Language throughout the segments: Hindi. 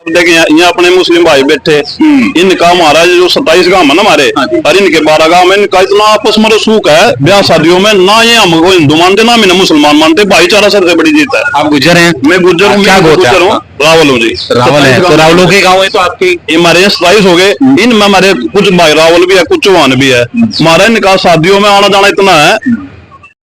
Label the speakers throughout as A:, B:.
A: देखिए यहाँ अपने मुस्लिम भाई बैठे, इनका महाराज जो 27 गांव है ना हमारे, और इनके 12 गांव में इनका इतना आपस में सूख है ब्याह शादियों में, ना ये हमको हिंदू मानते ना मैंने मुस्लमान मानते, भाईचारा सबसे बड़ी जीत है।
B: आप गुजर हैं?
A: मैं गुजर हूँ। क्या गुजर हूँ? रावल हूँ जी।
B: रावल है तो रावलों के गाँव है तो आपके
A: हमारे यहाँ 27 हो गए, इनमें हमारे कुछ भाई रावल भी है, कुछ चौहान भी है। हमारा इनका शादियों में आना जाना इतना है।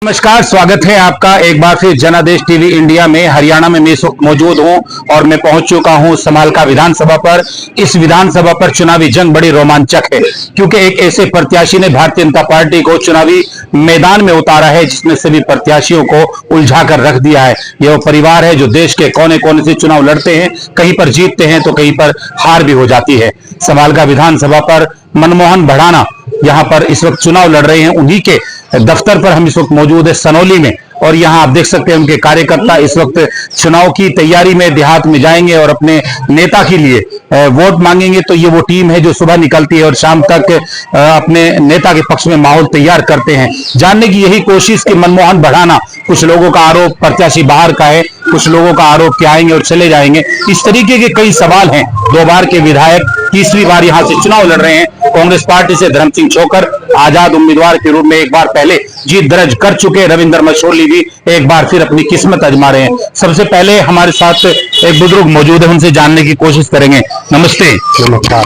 B: नमस्कार, स्वागत है आपका एक बार फिर जनादेश टीवी इंडिया में। हरियाणा में मैं इस वक्त मौजूद हूं और मैं पहुंच चुका हूं समालका विधानसभा पर। इस विधानसभा पर चुनावी जंग बड़ी रोमांचक है, क्योंकि एक ऐसे प्रत्याशी ने भारतीय जनता पार्टी को चुनावी मैदान में उतारा है जिसने सभी प्रत्याशियों को उलझा कर रख दिया है। यह परिवार है जो देश के कोने कोने से चुनाव लड़ते हैं, कहीं पर जीतते हैं तो कहीं पर हार भी हो जाती है। समालका विधानसभा पर मनमोहन भड़ाना यहाँ पर इस वक्त चुनाव लड़ रहे हैं। उन्हीं के दफ्तर पर हम इस वक्त मौजूद है सनौली में, और यहाँ आप देख सकते हैं उनके कार्यकर्ता इस वक्त चुनाव की तैयारी में देहात में जाएंगे और अपने नेता के लिए वोट मांगेंगे। तो ये वो टीम है जो सुबह निकलती है और शाम तक अपने नेता के पक्ष में माहौल तैयार करते हैं। जानने की यही कोशिश कि मनमोहन भड़ाना, कुछ लोगों का आरोप प्रत्याशी बाहर का है, कुछ लोगों का आरोप कि आएंगे और चले जाएंगे, इस तरीके के कई सवाल हैं। 2 बार के विधायक तीसरी बार यहाँ से चुनाव लड़ रहे हैं। कांग्रेस पार्टी से धर्म सिंह छोकर आजाद उम्मीदवार के रूप में एक बार पहले जीत दर्ज कर चुके रविंद्र मशोरली भी एक बार फिर अपनी किस्मत आजमा रहे हैं। सबसे पहले हमारे साथ एक बुजुर्ग मौजूद है, उनसे जानने की कोशिश करेंगे। नमस्ते।
C: नमस्कार।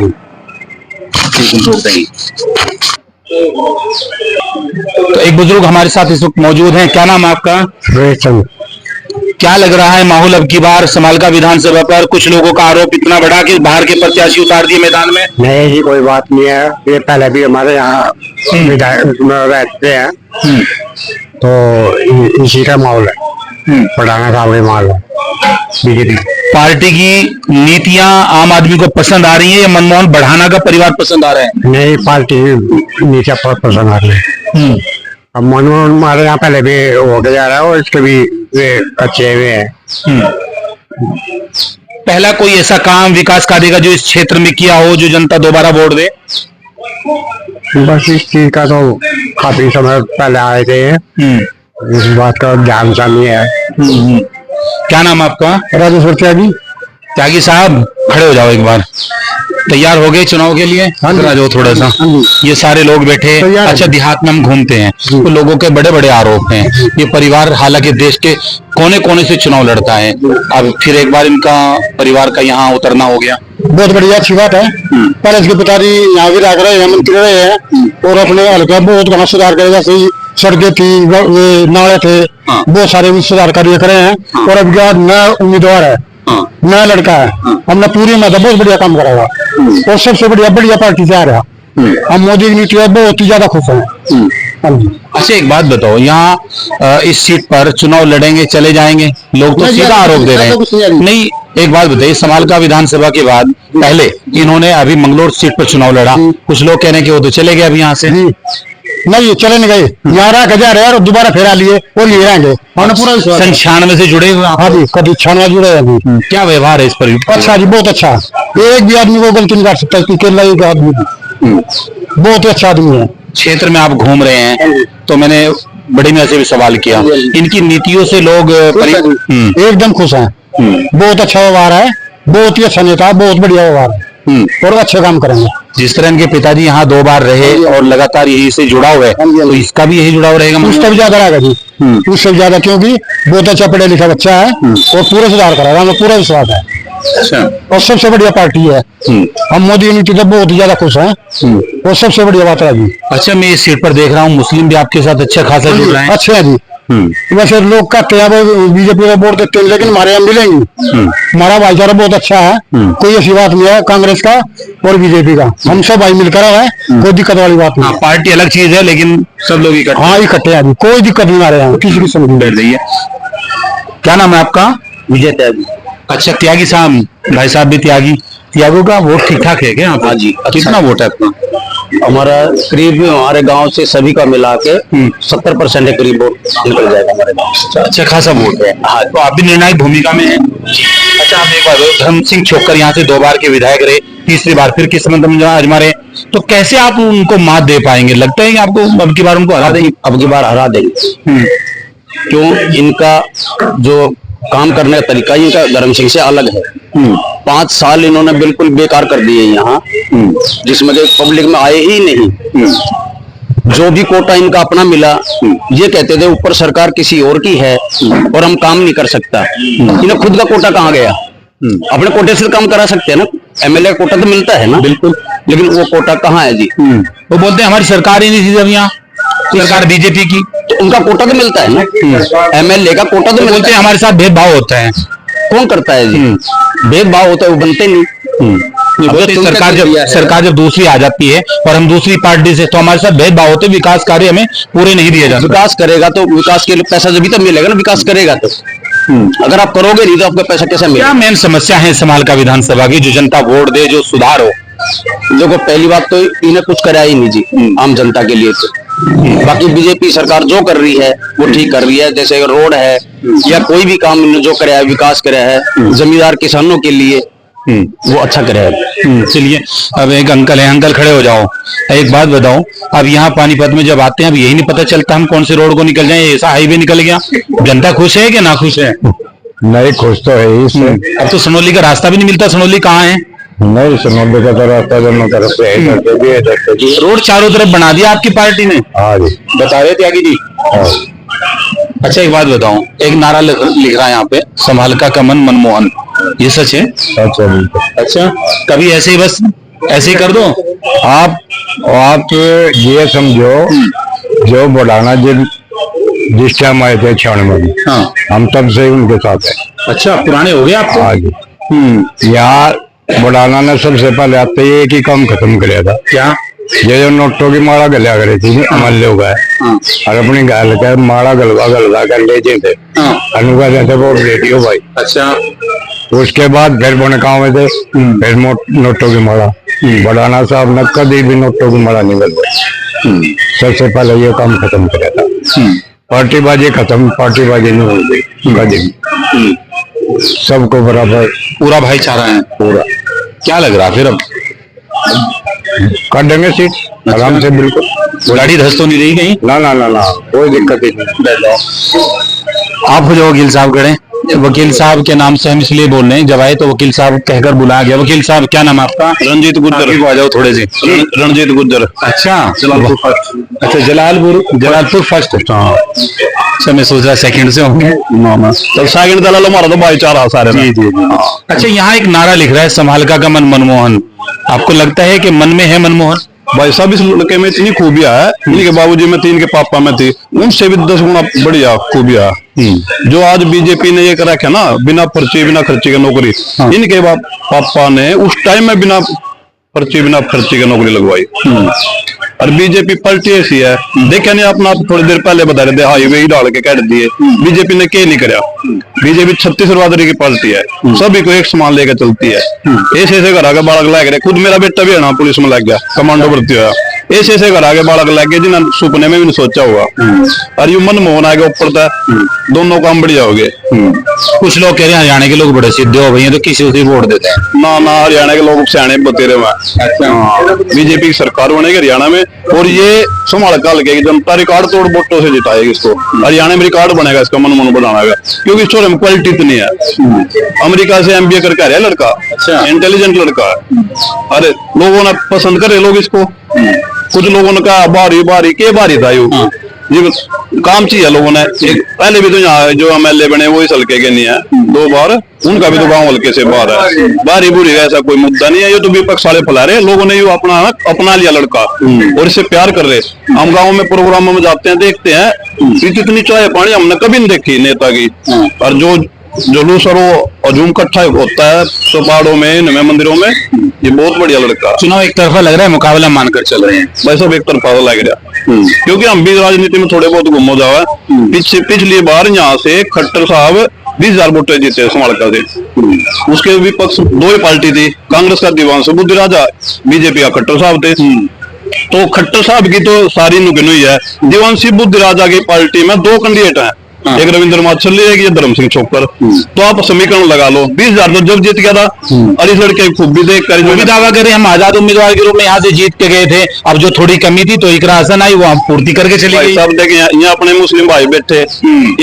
B: तो एक बुजुर्ग हमारे साथ इस वक्त मौजूद हैं, क्या नाम है आपका? क्या लग रहा है माहौल अब की बार समालका विधानसभा पर? कुछ लोगों का आरोप इतना बड़ा कि बाहर के प्रत्याशी उतार दिए मैदान में।
C: नहीं जी, कोई बात नहीं है। ये पहले भी हमारे यहाँ विधायक रहते हैं, तो इसी का माहौल है। भड़ाना साहब का माहौल है। बीजेपी
B: पार्टी की नीतियां आम आदमी को पसंद आ रही है या मनमोहन भड़ाना का परिवार पसंद आ रहा है?
C: नहीं, पार्टी नीतियाँ पसंद आ रही है। अब मनमोहन हमारे यहाँ पहले भी होके जा रहा है और इसके भी वे अच्छे हुए हैं।
B: पहला कोई ऐसा काम विकास कार्य का जो इस क्षेत्र में किया हो जो जनता दोबारा वोट दे?
C: बस इस चीज का तो काफी समय पहले आए थे, इस बात का ध्यान सा नहीं है।
B: क्या नाम आपका?
C: राजेश्वर त्यागी।
B: त्यागी साहब खड़े हो जाओ एक बार। तैयार हो गए चुनाव के लिए? आ जाओ थोड़ा सा। ये सारे लोग बैठे। अच्छा, देहात में हम घूमते हैं तो लोगों के बड़े बड़े आरोप हैं। ये परिवार हालांकि देश के कोने कोने से चुनाव लड़ता है, अब फिर एक बार इनका परिवार का यहाँ उतरना हो गया।
C: बहुत बढ़िया, अच्छी बात है। पर इसके पिताजी यहाँ भी रह रहे हैं, मंत्री रहे हैं और अपने हल्का बहुत घना सुधार करेगा। सही सड़कें थी, नाले थे, बहुत सारे सुधार कार्य करे हैं। और अब क्या नया उम्मीदवार है, नया लड़का है, हमने पूरी में बहुत बढ़िया काम कराया और सबसे बढ़िया पार्टी से आ रहा। हम मोदी की नीति है बहुत ही ज्यादा खुश हैं।
B: अच्छा, एक बात बताओ, यहाँ इस सीट पर चुनाव लड़ेंगे चले जाएंगे? लोग तो सीधा आरोप दे रहे हैं। नहीं, एक बात बताइए, समालका विधानसभा के बाद पहले इन्होंने अभी मंगलोर सीट पर चुनाव लड़ा, कुछ लोग कह रहे हैं कि वो तो चले गए अभी यहाँ से।
C: नहीं, चले नहीं गए, यहाँ रह जा रहे और दोबारा फेरा लिए और लिए रहेंगे। हमने पूरा
B: 96 से जुड़े हुए?
C: हाँ जी, कभी 96 जुड़े हैं।
B: क्या व्यवहार है इस पर?
C: अच्छा जी, बहुत अच्छा। एक भी आदमी को गलती नहीं कर सकता, केरला एक आदमी बहुत ही अच्छा आदमी है।
B: क्षेत्र में आप घूम रहे हैं तो मैंने बड़े मियां से भी सवाल किया, इनकी नीतियों से लोग
C: एकदम खुश हैं। बहुत अच्छा व्यवहार है, बहुत ही अच्छा नेता, बहुत बढ़िया व्यवहार है और अच्छे काम करेंगे।
B: जिस तरह इनके पिताजी यहाँ 2 बार रहे और लगातार यही से जुड़ाव है, तो इसका भी यही जुड़ाव रहेगा?
C: उससे भी ज्यादा रहेगा जी, उससे भी ज्यादा, क्योंकि बहुत अच्छा पढ़ा लिखा बच्चा है और पूरा सुधार करेगा, हमें पूरा विश्वास है।
B: अच्छा,
C: और सबसे बढ़िया पार्टी है। हम मोदी नीति तो बहुत ही ज्यादा खुश हैं और सबसे बढ़िया बात है जी।
B: अच्छा, मैं इस सीट पर देख रहा हूँ मुस्लिम भी आपके साथ अच्छा खासा जुड़ रहे हैं।
C: अच्छे है जी। वैसे लोग कहते हैं बीजेपी को वोट देते हैं, लेकिन हमारे यहाँ मिलेंगे। हमारा भाईचारा बहुत अच्छा है, कोई ऐसी बात नहीं है कांग्रेस का और बीजेपी का, हम सब भाई मिलकर है, कोई दिक्कत वाली बात नहीं।
B: पार्टी अलग चीज है लेकिन सब लोग इकट्ठे।
C: हाँ, इकट्ठे हैं जी, कोई दिक्कत नहीं आ रहे हैं, किसी की समझ डर रही है।
B: क्या नाम है आपका?
C: विजय त्यागी।
B: अच्छा, त्यागी साहब, भाई साहब भी त्यागी। त्यागों का वोट ठीक ठाक है क्या? हाँ जी। कितना वोट है आपका?
D: हमारा करीब हमारे गांव से सभी का मिला के 70% के करीब वोट निकल जाएगा हमारे गांव से।
B: अच्छा खासा वोट है। हाँ, तो आप भी निर्णायक भूमिका में हैं। अच्छा, आप एक बार धर्म सिंह छोकर यहाँ से 2 बार के विधायक रहे, तीसरी बार फिर किस्मत आजमा रहे, तो कैसे आप उनको मात दे पाएंगे? लगता है कि आपको अब की बार उनको हरा देंगे?
D: अब की बार हरा देंगे। क्यों? इनका जो काम करने का तरीका इनका धर्म सिंह से अलग है। 5 साल इन्होंने बिल्कुल बेकार कर दिए यहाँ, जिसमें पब्लिक में आए ही नहीं। जो भी कोटा इनका अपना मिला, ये कहते थे ऊपर सरकार किसी और की है और हम काम नहीं कर सकता। इन्हें खुद का कोटा कहाँ गया? अपने कोटे से काम करा सकते हैं ना, एमएलए का कोटा तो मिलता है ना, बिल्कुल, लेकिन वो कोटा कहाँ है जी?
B: वो बोलते हैं हमारी सरकार ही नहीं थी जब यहाँ, सरकार बीजेपी की,
D: तो उनका कोटा तो मिलता है ना, एमएलए का कोटा तो
B: बोलते हैं हमारे साथ भेदभाव होता है।
D: कौन करता है जी? भेदभाव होता है, वो बनते नहीं।
B: सरकार जब दूसरी आ जाती है और हम दूसरी पार्टी से, तो हमारे साथ भेदभाव होते, विकास कार्य हमें पूरे नहीं दिए जाते।
D: विकास करेगा तो विकास के लिए पैसा जब तो मिलेगा ना, विकास करेगा तो। अगर आप करोगे नहीं तो आपका पैसा कैसे मिलेगा?
B: क्या मेन समस्या है समालका विधानसभा की जो जनता वोट दे, जो सुधार हो?
D: देखो, पहली बात तो इन्हें कुछ कराया ही नहीं जी आम जनता के लिए। तो बाकी बीजेपी सरकार जो कर रही है वो ठीक कर रही है, जैसे रोड है या कोई भी काम इन्होंने जो कराया, विकास कराया है जमींदार किसानों के लिए, वो अच्छा कराया।
B: चलिए, अब एक अंकल है, अंकल खड़े हो जाओ, एक बात बताओ, अब यहाँ पानीपत में जब आते हैं, अब यही नहीं पता चलता हम कौन से रोड को निकल जाए, ऐसा हाईवे निकल गया, जनता खुश है कि ना खुश है?
C: नहीं, खुश तो है ही इससे।
B: अब तो सनोली का रास्ता भी नहीं मिलता, सनोली कहाँ है?
C: नहीं, सनोली का तो रास्ता दोनों तरफ से है, इधर से भी इधर से भी।
B: रोड चारों तरफ बना दिया आपकी पार्टी ने?
C: हाँ जी,
B: बता रहे त्यागी जी। अच्छा, एक बात बताओ, एक नारा लिख रहा है यहाँ पे, समालका का मन मनमोहन, ये सच है? अच्छा, कभी ऐसे ही बस ऐसे ही कर दो
C: आप ये समझो, जो बुढ़ाना जिस टाइम आए थे 96 में,
B: हाँ,
C: हम तब से ही उनके साथ है।
B: अच्छा, पुराने हो गए आप तो?
C: हाँ जी। यहाँ बुढ़ाना ने सबसे पहले आते ही एक ही काम खत्म कराया था।
B: क्या?
C: ये जो नोटों की माला गलिया करे थी मल्ले हो गए, और अपनी गाल का माला गलवा गलवा कर ले थे, अनुगा देते वो रेडियो भाई।
B: अच्छा,
C: उसके बाद फिर बनकाओं में थे, फिर नोटों की माला। बुढ़ाना साहब ने कभी भी नोटों की माला नहीं बदली, सबसे पहले ये काम खत्म कराया था। पार्टीबाजी खत्म, पार्टीबाजी नहीं होगी कभी भी, सबको बराबर,
B: पूरा भाईचारा है पूरा। क्या लग रहा फिर अब
C: कर देंगे सीट आराम से, बिल्कुल।
B: गाड़ी धस तो नहीं रही कहीं?
C: ना ना ना ना, कोई दिक्कत ही नहीं।
B: आप जो वकील साहब खड़े, वकील साहब के नाम से हम इसलिए बोल रहे हैं, जब आए तो वकील साहब कहकर बुलाया गया। वकील साहब, क्या नाम आपका?
A: रंजीत गुर्जर।
B: आ जाओ थोड़े से।
A: रणजीत गुर्जर।
B: अच्छा,
A: जलालपुर फर्स्ट।
B: अच्छा, जलालपुर फर्स्ट। हाँ, अच्छा, मैं सोच रहा सेकंड से होंगे।
A: तो सेकंड दलाल हमारा तो भाईचारा सारे में।
B: जी। अच्छा, यहाँ एक नारा लिख रहा है, समालका का मन मनमोहन, आपको लगता है कि मन में है मनमोहन?
A: भाई साहब, इस लड़के में इतनी खूबियां है, इनके बाबूजी में थी, इनके पापा में थी, उनसे भी 10 गुना बढ़िया खूबियां। जो आज बीजेपी ने ये करा है ना, बिना पर्ची बिना खर्ची की नौकरी, इनके पापा ने उस टाइम में बिना पर्ची बिना खर्ची की नौकरी लगवाई। और बीजेपी पलटी ऐसी है, देखा नहीं अपना, आप थोड़ी देर पहले बता रहे थे हाईवे ही डाल के काट दिए। बीजेपी ने क्या नहीं करा? बीजेपी छत्तीसगढ़ की पार्टी है, सभी को एक समान लेकर चलती है। ऐसे घर आगे बालक लग रहे, खुद मेरा बेटा भी है ना, पुलिस में लग गया, कमांडो भर्ती हुआ। ऐसे घर आगे बालक लग गए जिन्हें सुपने में भी नहीं सोचा होगा। और यू मनमोहन आगे ऊपर था, दोनों काम बढ़िया हो गए।
B: कुछ लोग कह रहे हैं हरियाणा के लोग बड़े सीधे हो गए, तो किसी को वोट देते हैं।
A: ना ना, हरियाणा के लोग सियाने बतेरे हुए। बीजेपी की सरकार बनेगी हरियाणा में, और ये संभाल काल के जनता रिकॉर्ड तोड़ वोटों से जिताएगी इसको। हरियाणा में रिकॉर्ड बनेगा इसका, मनमोहन बनाना, क्योंकि इस छोरे में क्वालिटी इतनी है। अमेरिका से MBA करके आ रहा है लड़का, इंटेलिजेंट लड़का है। अरे लोगों ने पसंद करे लोग इसको। कुछ लोगों ने कहा बारी के बारी था यू जी, काम चाहिए लोगों ने। एक पहले भी तो यहाँ जो MLA बने वो इस हल्के के नहीं है, 2 बार, उनका भी तो गांव हल्के से बाहर है। बारी बुरी ऐसा कोई मुद्दा नहीं है, ये तो विपक्ष वाले फैला रहे, लोगों ने ये अपना लिया लड़का और इससे प्यार कर रहे। हम गाँव में प्रोग्रामों में जाते हैं, देखते हैं, इतनी चाय पानी हमने कभी नहीं देखी नेता की। और जो जुलूस और वो हजूम इकट्ठा होता है तो पहाड़ों में, इनमें मंदिरों में, ये बहुत बढ़िया लड़का।
B: चुनाव एक तरफा लग रहा है, मुकाबला मानकर चल रहे हैं
A: भाई सब एक तरफा लग रहा, क्योंकि हम भी राजनीति में थोड़े बहुत गुम हो जावा। पिछली बार यहाँ से खट्टर साहब 20,000 वोटे जीते समालका से। उसके विपक्ष 2 ही पार्टी थी, कांग्रेस का दिवांशु बुद्धिराजा, बीजेपी का खट्टर साहब थे। तो खट्टर साहब की तो सारी नुकसान हुई है। दिवांशी बुद्धिराजा की पार्टी में 2 कैंडिडेट हैं, एक रविंद्र माछर लेगी, ये धर्म सिंह छोकर, तो आप समीकरण लगा लो। 20,000 तो जब जीत गया था, और इस लड़के की खूबी देख कर
B: वो भी दावा करे हम आजाद उम्मीदवार के रूप में यहाँ से जीत के गए थे, अब जो थोड़ी कमी थी तो इकरा हसन आई, वो हम पूर्ति करके चली गई।
A: सब देखे यहाँ अपने मुस्लिम भाई बैठे,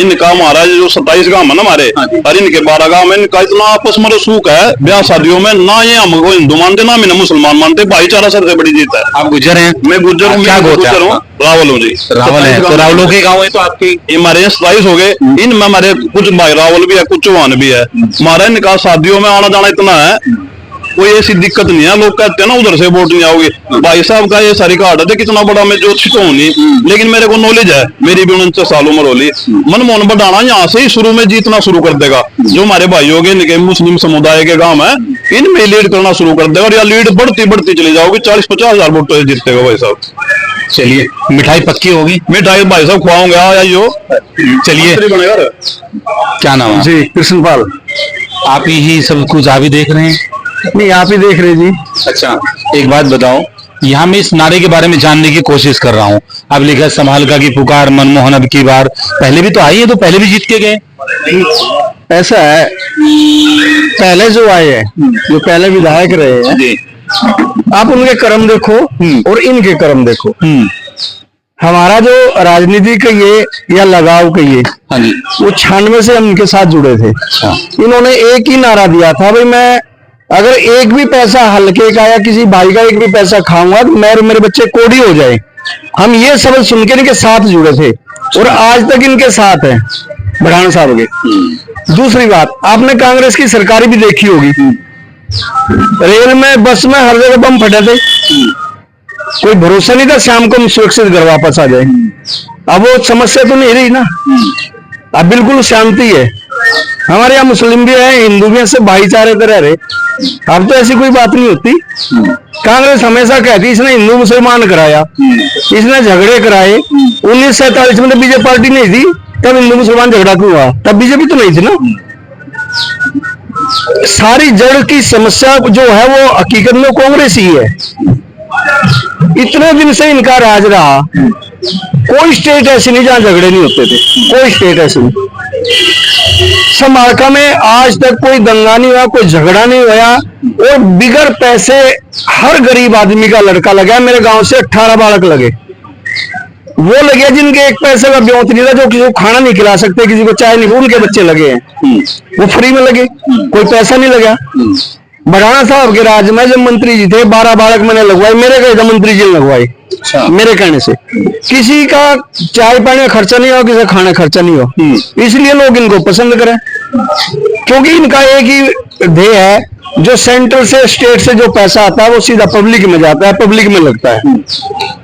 A: इनका महाराज जो 27 गांव है ना हमारे, और इनके 12 गांव में इनका इतना आपस में रसूख है, ब्याह शादियों में ना ये हमको हिंदू मानते ना मैंने मुसलमान मानते, भाईचारा सबसे बड़ी जीत है।
B: आप गुजर हैं?
A: मैं गुज्जर हूँ,
B: क्या गोत्र है?
A: रावल हूँ जी।
B: रावल है, तो रावलों के गाँव है तो आपके
A: हमारे यहाँ 27 हो गए, इनमें हमारे कुछ भाई रावल भी है, कुछ चौहान भी है। हमारा इनका शादियों में आना जाना इतना है, कोई ऐसी दिक्कत नहीं है। लोग कहते हैं ना उधर से वोट नहीं आओगे, भाई साहब का ये सारी कार्ड है, कितना बड़ा मैं जो तो हूँ नहीं, लेकिन मेरे को नॉलेज है, मेरी भी 49 साल उम्र होली। मनमोहन बढ़ाना यहाँ से ही शुरू में जीतना शुरू कर देगा। जो हमारे भाई हो गए इनके मुस्लिम समुदाय के गांव है, इनमें लीड करना शुरू कर देगा, और यह लीड बढ़ती बढ़ती चली जाओगी, 40-50 हजार वोट तो जीतेगा भाई साहब।
B: चलिए, मिठाई पक्की होगी?
A: मिठाई भाई साहब खुआऊंगा, आइयो।
B: चलिए, क्या नाम है
C: जी कृष्णपाल।
B: आप ही सब कुछ आप ही देख रहे हैं?
C: नहीं, आप ही देख रहे जी।
B: अच्छा, एक बात बताओ, यहाँ मैं इस नारे के बारे में जानने की कोशिश कर रहा हूँ। अब लिखा संभाल का की पुकार, मनमोहन अब की बार, पहले भी तो आई है, तो पहले भी जीत के गए।
C: ऐसा है, पहले जो आए हैं, जो पहले विधायक रहे हैं
B: जी,
C: आप उनके कर्म देखो और इनके कर्म देखो। हमारा जो राजनीति कहिए या लगाव कहिए,
B: हाँ जी,
C: वो 96 से हम इनके साथ जुड़े थे। इन्होंने एक ही नारा दिया था, भाई मैं अगर एक भी पैसा हल्के का या किसी भाई का एक भी पैसा खाऊंगा तो मैं और मेरे बच्चे कोड़ी हो जाए। हम ये शब्द सुन के इनके साथ जुड़े थे और आज तक इनके साथ हैं बढ़ाना साहब के। दूसरी बात, आपने कांग्रेस की सरकारी भी देखी होगी, रेल में बस में हर जगह बम फटे थे, कोई भरोसा नहीं था शाम को हम सुरक्षित घर वापस आ जाए। अब वो समस्या तो नहीं रही ना, अब बिल्कुल शांति है। हमारे यहाँ मुस्लिम भी है, हिंदू भी है, सब भाईचारे तरह रहे। अब तो ऐसी कोई बात नहीं होती। कांग्रेस हमेशा कहती इसने हिंदू मुसलमान कराया, इसने झगड़े कराए। 1947 में तो बीजेपी पार्टी नहीं थी, तब हिंदू मुसलमान झगड़ा क्यों हुआ? तब बीजेपी तो नहीं थी ना। सारी जड़ की समस्या जो है वो हकीकत में कांग्रेस ही है। इतने दिन से इनका राज रहा, कोई स्टेट ऐसी नहीं जहां झगड़े नहीं होते थे, कोई स्टेट ऐसी नहीं। समालका में आज तक कोई दंगा नहीं हुआ, कोई झगड़ा नहीं हुआ, और बिगर पैसे हर गरीब आदमी का लड़का लगा। मेरे गांव से 18 बालक लगे, वो लगे जिनके एक पैसे का ब्योत नहीं था, जो किसी को खाना नहीं खिला सकते, किसी को चाय नहीं, उनके बच्चे लगे हैं, वो फ्री में लगे, कोई पैसा नहीं लगा। बढ़ाना साहब के राज में जब मंत्री जी थे, 12 बालक मैंने लगवाए, मेरे कहने से मंत्री जी ने लगवाए। मेरे कहने से किसी का चाय पानी का खर्चा नहीं हो, किसी का खाना खर्चा नहीं हो, इसलिए लोग इनको पसंद करें, क्योंकि इनका एक ही ध्येय है, जो सेंट्रल से स्टेट से जो पैसा आता है वो सीधा पब्लिक में जाता है, पब्लिक में लगता है।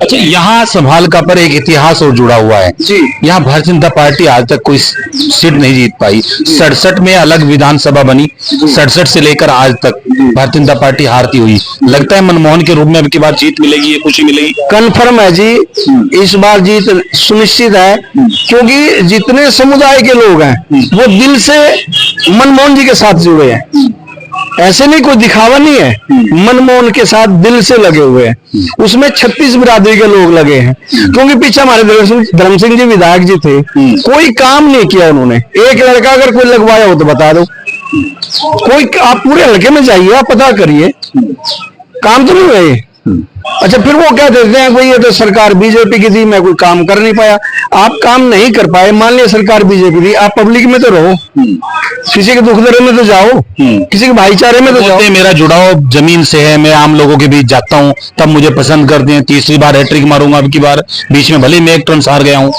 B: अच्छा, यहाँ संभालका पर एक इतिहास और जुड़ा हुआ है
C: जी।
B: यहाँ भारतीय जनता पार्टी आज तक कोई सीट नहीं जीत पाई। 67 में अलग विधानसभा बनी, 67 से लेकर आज तक भारतीय जनता पार्टी हारती हुई। लगता है मनमोहन के रूप में अब की बार जीत मिलेगी, ये खुशी मिलेगी?
C: कन्फर्म है जी, इस बार जीत सुनिश्चित है, क्योंकि जितने समुदाय के लोग हैं वो दिल से मनमोहन जी के साथ जुड़े हैं। ऐसे नहीं, कोई दिखावा नहीं है, मनमोहन के साथ दिल से लगे हुए हैं। उसमें 36 बिरादरी के लोग लगे हैं, क्योंकि पीछे हमारे धर्म सिंह जी विधायक जी थे, कोई काम नहीं किया उन्होंने। एक लड़का अगर कोई लगवाया हो तो बता दो, कोई आप पूरे हल्के में जाइए, आप पता करिए, काम तो नहीं हुए। अच्छा, फिर वो क्या देते हैं, कोई ये तो सरकार बीजेपी की थी, मैं कोई काम कर नहीं पाया। आप काम नहीं कर पाए, मान लिया सरकार बीजेपी थी, आप पब्लिक में तो रहो, किसी के दुख दर्द में तो जाओ, किसी के भाईचारे में तो जाओ।
B: मेरा जुड़ाव जमीन से है, मैं आम लोगों के बीच जाता हूँ, तब मुझे पसंद करते हैं। तीसरी बार हैट्रिक मारूंगा अब की बार, बीच में भले मैं एक टर्न हार गया हूँ।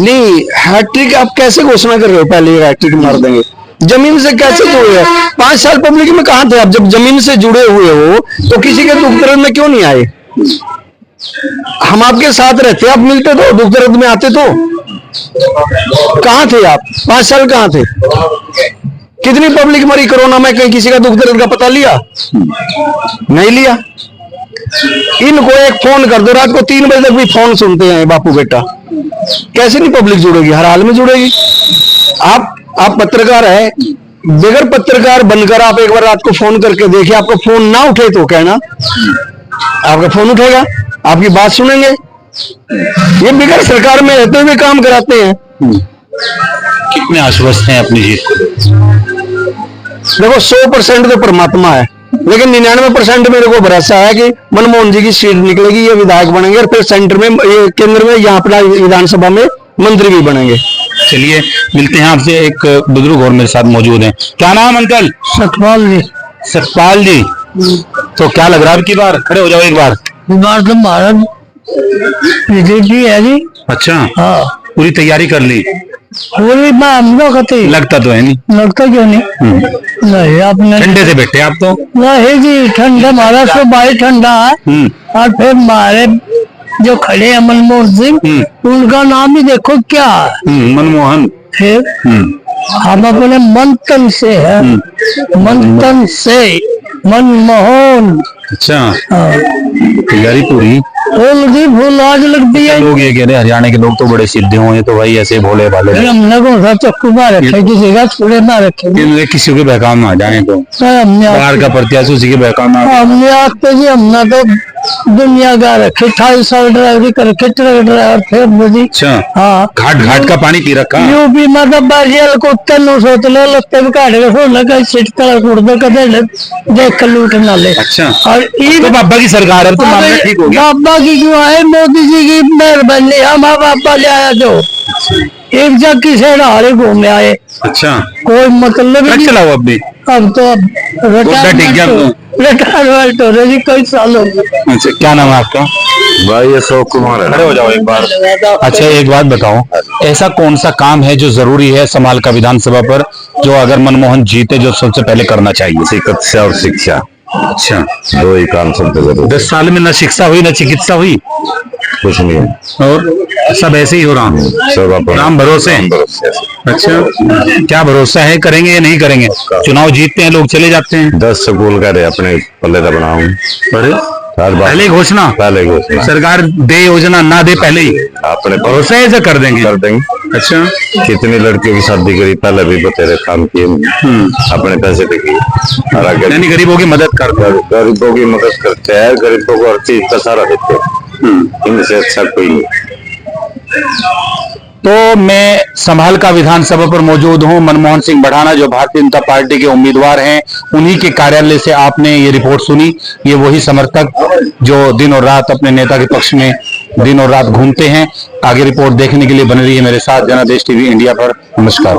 C: नहीं, हैट्रिक आप कैसे घोषणा कर रहे हो? पहले हैट्रिक मार देंगे, जमीन से कैसे जुड़े हैं? 5 साल पब्लिक में कहां थे आप? जब जमीन से जुड़े हुए हो तो किसी के दुख दर्द में क्यों नहीं आए? हम आपके साथ रहते, आप मिलते तो, दुख दर्द में आते तो। कहां थे आप? 5 साल कहां थे? कितनी पब्लिक मरी कोरोना में? कहीं किसी का दुख दर्द का पता लिया? नहीं लिया। इनको एक फोन कर दो, रात को 3 बजे तक भी फोन सुनते हैं बापू बेटा, कैसे नहीं पब्लिक जुड़ेगी? हर हाल में जुड़ेगी। आप पत्रकार है, बगैर पत्रकार बनकर आप एक बार रात को फोन करके देखिए, आपको फोन ना उठे तो कहना, आपका फोन उठेगा, आपकी बात सुनेंगे। ये बगैर सरकार में रहते हुए काम कराते हैं,
B: कितने आश्वस्त हैं अपनी जीत को?
C: देखो 100% तो परमात्मा है, लेकिन 99% मेरे को भरोसा है कि मनमोहन जी की सीट निकलेगी, ये विधायक बनेंगे और फिर सेंटर में, ये केंद्र में, यहाँ अपना विधानसभा में मंत्री भी बनेंगे।
B: चलिए मिलते हैं आपसे। एक बुजुर्ग और मेरे साथ मौजूद हैं। क्या नाम अंकल?
C: सतपाल जी।
B: सतपाल जी, तो क्या लग रहा है आपकी बार? खड़े हो जाओ एक बार।
C: बार तो भारत बीजेपी है जी।
B: अच्छा,
C: हाँ,
B: पूरी तैयारी कर ली?
C: पूरी हम लोग कहते
B: लगता तो है नहीं।
C: लगता क्यों नहीं? नहीं आपने
B: ठंडे से बैठे आप तो।
C: नहीं जी, ठंडा हमारा स्वभाव ठंडा है। और फिर हमारे जो खड़े हैं मनमोहन सिंह, उनका नाम ही देखो क्या है,
B: मनमोहन।
C: फिर हम अपने मंथन से है, मंथन से मनमोहन।
B: अच्छा,
C: हाँ,
B: तैयारी पूरी।
C: फूल आज लगती है।
B: लोग ये कह रहे हैं हरियाणा के लोग तो बड़े सीधे होंगे, तो भाई ऐसे भोले भाले हैं।
C: हमने कौन सा चक्कू मार रखे, किसी का छुड़े ना रखे।
B: कि किसी के बहकाव में आ जाए तो बाहर का प्रत्याशी उसी के बहकाव में
C: हमने आते जी, हमने तो दुनिया का रखे, 28 साल ड्राइवरी कर रखे, ट्रक ड्राइवर थे मुझे।
B: अच्छा,
C: हाँ,
B: घाट घाट का पानी पी रखा।
C: यूपी में तो बाजियल कुत्ते नु सोच ले, लत्ते भी काट के सोना का सीट तला कुड़ दे, कदे देख कर लूट ना ले।
B: अच्छा,
C: और
B: तो बाबा की सरकार है तो मामला ठीक हो गया।
C: बाबा की क्यों आए, मोदी जी की मेहरबानी, हमारा बाबा ले आया जो एक जग की सेड़ घूमे आए।
B: अच्छा,
C: कोई मतलब
B: ट्रक
C: नहीं।
B: चलाओ अब भी?
C: अब तो रिटायरमेंट हो रही, कई साल हो गए।
B: अच्छा, क्या नाम है आपका?
A: भाई अशोक कुमार है।
B: खड़े हो जाओ एक बार। अच्छा, एक बात बताओ, ऐसा कौन सा काम है जो जरूरी है समाल का विधानसभा पर, जो अगर मनमोहन जीते जो सबसे पहले करना चाहिए?
A: चिकित्सा और शिक्षा,
B: अच्छा,
A: दो ही काम सबसे जरूरी।
B: 10 साल में न शिक्षा हुई न चिकित्सा हुई,
A: कुछ नहीं है,
B: और सब ऐसे ही हो रहा है।
A: सब अपना
B: राम भरोसे। अच्छा, क्या भरोसा है, करेंगे या नहीं करेंगे? चुनाव जीतते हैं लोग, चले जाते हैं।
A: 10 स्कूल का रहे अपने पल्ले का बनाऊं।
B: अरे
A: हर बार
B: पहले घोषणा,
A: पहले घोषणा,
B: सरकार दे योजना ना दे पहले ही
A: अपने
B: भरोसा है ऐसा कर देंगे।
A: कर देंगे।
B: अच्छा,
A: कितनी लड़कियों की शादी करी, पहले भी बतेरे काम किए, अपने पैसे पे किए। और आगे
B: यानी गरीबों की मदद कर दो।
A: गरीबों की मदद करते हैं, गरीबों को हर चीज का सहारा देते हैं, इनसे अच्छा कोई नहीं।
B: तो मैं समाल का विधानसभा पर मौजूद हूं। मनमोहन सिंह बढ़ाना जो भारतीय जनता पार्टी के उम्मीदवार हैं, उन्हीं के कार्यालय से आपने ये रिपोर्ट सुनी। ये वही समर्थक जो दिन और रात अपने नेता के पक्ष में दिन और रात घूमते हैं। आगे रिपोर्ट देखने के लिए बने रहिए मेरे साथ जनादेश टीवी इंडिया पर। नमस्कार।